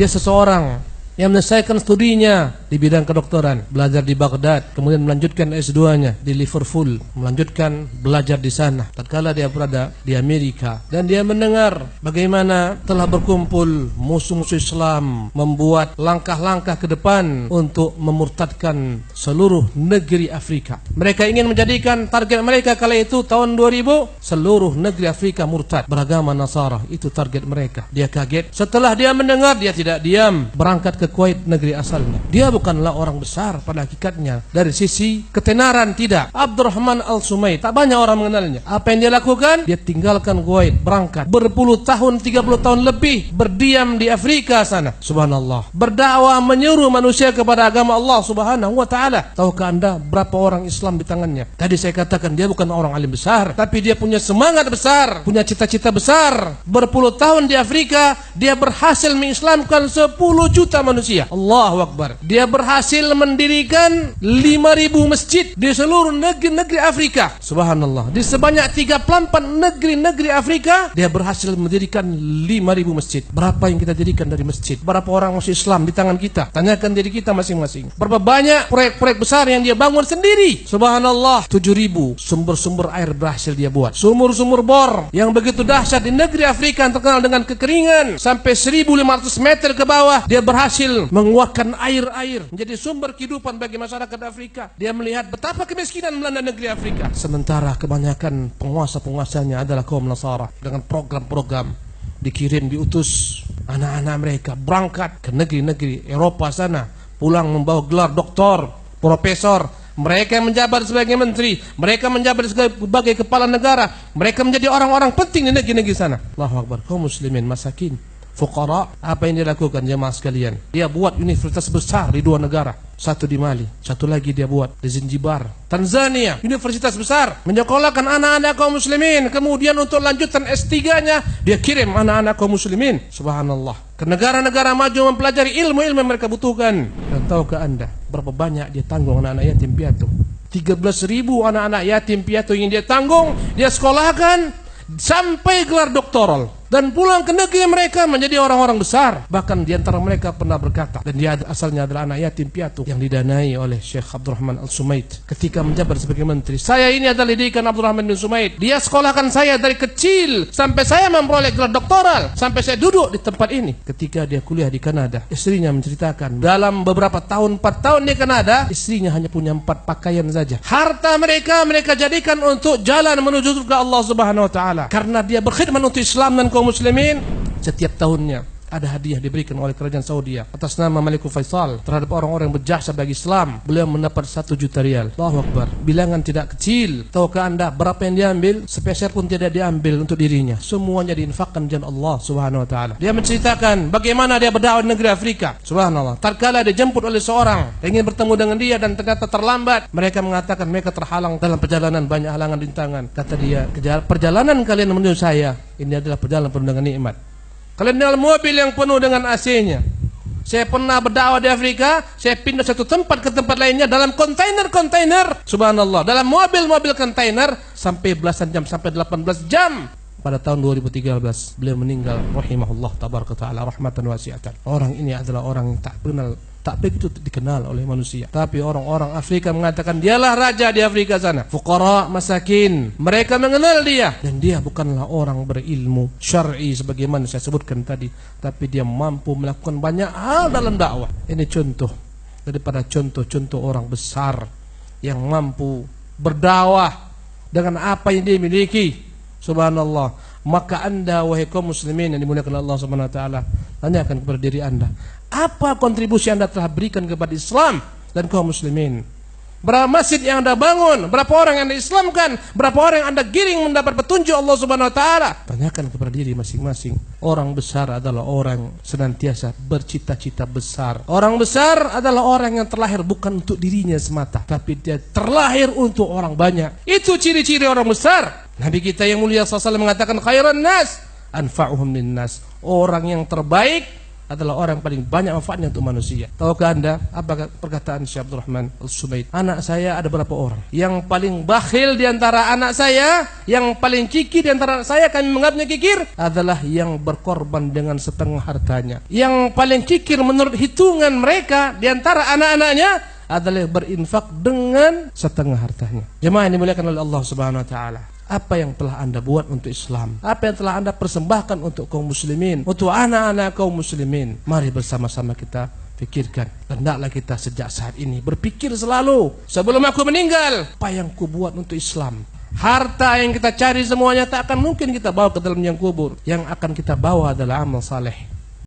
Dia seseorang yang menyelesaikan studinya di bidang kedokteran, belajar di Baghdad, kemudian melanjutkan S2-nya di Liverpool, melanjutkan belajar di sana. Tatkala dia berada di Amerika dan dia mendengar bagaimana telah berkumpul musuh-musuh Islam membuat langkah-langkah ke depan untuk memurtadkan seluruh negeri Afrika. Mereka ingin menjadikan target mereka kala itu tahun 2000 seluruh negeri Afrika murtad beragama Nasara. Itu target mereka. Dia kaget. Setelah dia mendengar, dia tidak diam, berangkat ke Kuwait, negeri asalnya. Dia bukanlah orang besar pada hakikatnya dari sisi ketenaran, tidak. Abdurrahman Al-Sumaid, tak banyak orang mengenalnya. Apa yang dia lakukan? Dia tinggalkan Kuwait, berangkat berpuluh tahun, 30 tahun lebih berdiam di Afrika sana. Subhanallah. Berdakwah, menyuruh manusia kepada agama Allah Subhanahu wa taala. Tahukah Anda berapa orang Islam di tangannya? Tadi saya katakan dia bukan orang alim besar, tapi dia punya semangat besar, punya cita-cita besar. Berpuluh tahun di Afrika, dia berhasil mengislamkan 10 juta manusia. Allahu Akbar. Dia berhasil mendirikan 5.000 masjid di seluruh negeri-negeri Afrika. Subhanallah. Di sebanyak 34 negeri-negeri Afrika, dia berhasil mendirikan 5.000 masjid. Berapa yang kita dirikan dari masjid? Berapa orang masuk Islam di tangan kita? Tanyakan diri kita masing-masing. Berapa banyak proyek-proyek besar yang dia bangun sendiri? Subhanallah. 7.000 sumber-sumber air berhasil dia buat. Sumur-sumur bor yang begitu dahsyat di negeri Afrika yang terkenal dengan kekeringan. Sampai 1.500 meter ke bawah, dia berhasil menguatkan air-air menjadi sumber kehidupan bagi masyarakat Afrika. Dia melihat betapa kemiskinan melanda negeri Afrika. Sementara kebanyakan penguasa-penguasanya adalah kaum Nasara. Dengan program-program diutus anak-anak mereka berangkat ke negeri-negeri Eropa sana, pulang membawa gelar doktor, profesor. Mereka menjabat sebagai menteri, mereka menjabat sebagai kepala negara, mereka menjadi orang-orang penting di negeri-negeri sana. Allahu Akbar. Kaum muslimin masakin, fuqara, apa yang dia lakukan jemaah sekalian? Dia buat universitas besar di 2 negara. Satu di Mali, satu lagi dia buat di Zanzibar, Tanzania. Universitas besar menyekolahkan anak-anak kaum muslimin. Kemudian untuk lanjutan S3-nya, dia kirim anak-anak kaum muslimin, subhanallah, ke negara-negara maju mempelajari ilmu-ilmu yang mereka butuhkan. Dan tahukah Anda berapa banyak dia tanggung anak-anak yatim piatu? 13.000 anak-anak yatim piatu yang dia tanggung, dia sekolahkan sampai gelar doktoral dan pulang ke negeri mereka menjadi orang-orang besar. Bahkan di antara mereka pernah berkata, dan dia asalnya adalah anak yatim piatu yang didanai oleh Syekh Abdurrahman Al-Sumaid ketika menjabat sebagai menteri. Saya ini adalah didikan Abdurrahman bin Sumaid. Dia sekolahkan saya dari kecil sampai saya memperoleh gelar doktoral, sampai saya duduk di tempat ini. Ketika dia kuliah di Kanada, istrinya menceritakan dalam beberapa tahun, 4 tahun di Kanada, istrinya hanya punya 4 pakaian saja. Harta mereka jadikan untuk jalan menuju surga Allah Subhanahu wa taala. Karena dia berkhidmat untuk Islam dan kaum muslimin, setiap tahunnya ada hadiah diberikan oleh kerajaan Saudi atas nama Malikul Faisal terhadap orang-orang yang berjasa bagi Islam. Beliau mendapat 1 juta rial. Allahu Akbar. Bilangan tidak kecil. Tahukah Anda berapa yang diambil? Sepeser pun tidak diambil untuk dirinya. Semuanya diinfakkan di jalan Allah Subhanahu wa taala. Dia menceritakan bagaimana dia berdakwah di negeri Afrika. Subhanallah. Tatkala dijemput oleh seorang ingin bertemu dengan dia dan ternyata terlambat, mereka mengatakan mereka terhalang dalam perjalanan, banyak halangan rintangan. Kata dia, perjalanan kalian menuju saya ini adalah perjalanan penuh dengan nikmat. Kalian dalam mobil yang penuh dengan AC-nya. Saya pernah berdakwah di Afrika, saya pindah satu tempat ke tempat lainnya dalam kontainer-kontainer. Subhanallah, dalam mobil-mobil kontainer sampai belasan jam, sampai 18 jam. Pada tahun 2013 beliau meninggal rahimahullah tabaraka taala rahmatan wasi'atan. Orang ini adalah orang yang tak begitu dikenal oleh manusia, tapi orang-orang Afrika mengatakan dialah raja di Afrika sana. Fuqara, masakin, mereka mengenal dia, dan dia bukanlah orang berilmu syar'i sebagaimana saya sebutkan tadi, tapi dia mampu melakukan banyak hal dalam dakwah. Ini contoh daripada contoh-contoh orang besar yang mampu berdakwah dengan apa yang dia miliki. Subhanallah. Maka Anda wahai kaum muslimin yang dimuliakan Allah Subhanahu wa taala, tanyakan kepada diri Anda, apa kontribusi Anda telah berikan kepada Islam dan kaum muslimin? Berapa masjid yang Anda bangun? Berapa orang yang Anda Islamkan? Berapa orang yang Anda giring mendapat petunjuk Allah Subhanahu wa taala? Tanyakan kepada diri masing-masing. Orang besar adalah orang senantiasa bercita-cita besar. Orang besar adalah orang yang terlahir bukan untuk dirinya semata, tapi dia terlahir untuk orang banyak. Itu ciri-ciri orang besar. Nabi kita yang mulia SAW mengatakan khairan nas anfa'uhum linnas. Orang yang terbaik adalah orang yang paling banyak manfaatnya untuk manusia. Tahukah Anda apa perkataan Syekh Abdul Rahman Al-Sumaid? Anak saya ada berapa orang? Yang paling bakhil di antara anak saya, yang paling kikir di antara anak saya, kami menganggapnya kikir, adalah yang berkorban dengan setengah hartanya. Yang paling kikir menurut hitungan mereka di antara anak-anaknya adalah berinfak dengan setengah hartanya. Jemaah yang dimuliakan oleh Allah Subhanahu wa taala, apa yang telah Anda buat untuk Islam? Apa yang telah Anda persembahkan untuk kaum muslimin, untuk anak-anak kaum muslimin? Mari bersama-sama kita pikirkan. Hendaklah kita sejak saat ini berpikir selalu, sebelum aku meninggal, apa yang ku buat untuk Islam? Harta yang kita cari semuanya tak akan mungkin kita bawa ke dalam yang kubur. Yang akan kita bawa adalah amal saleh.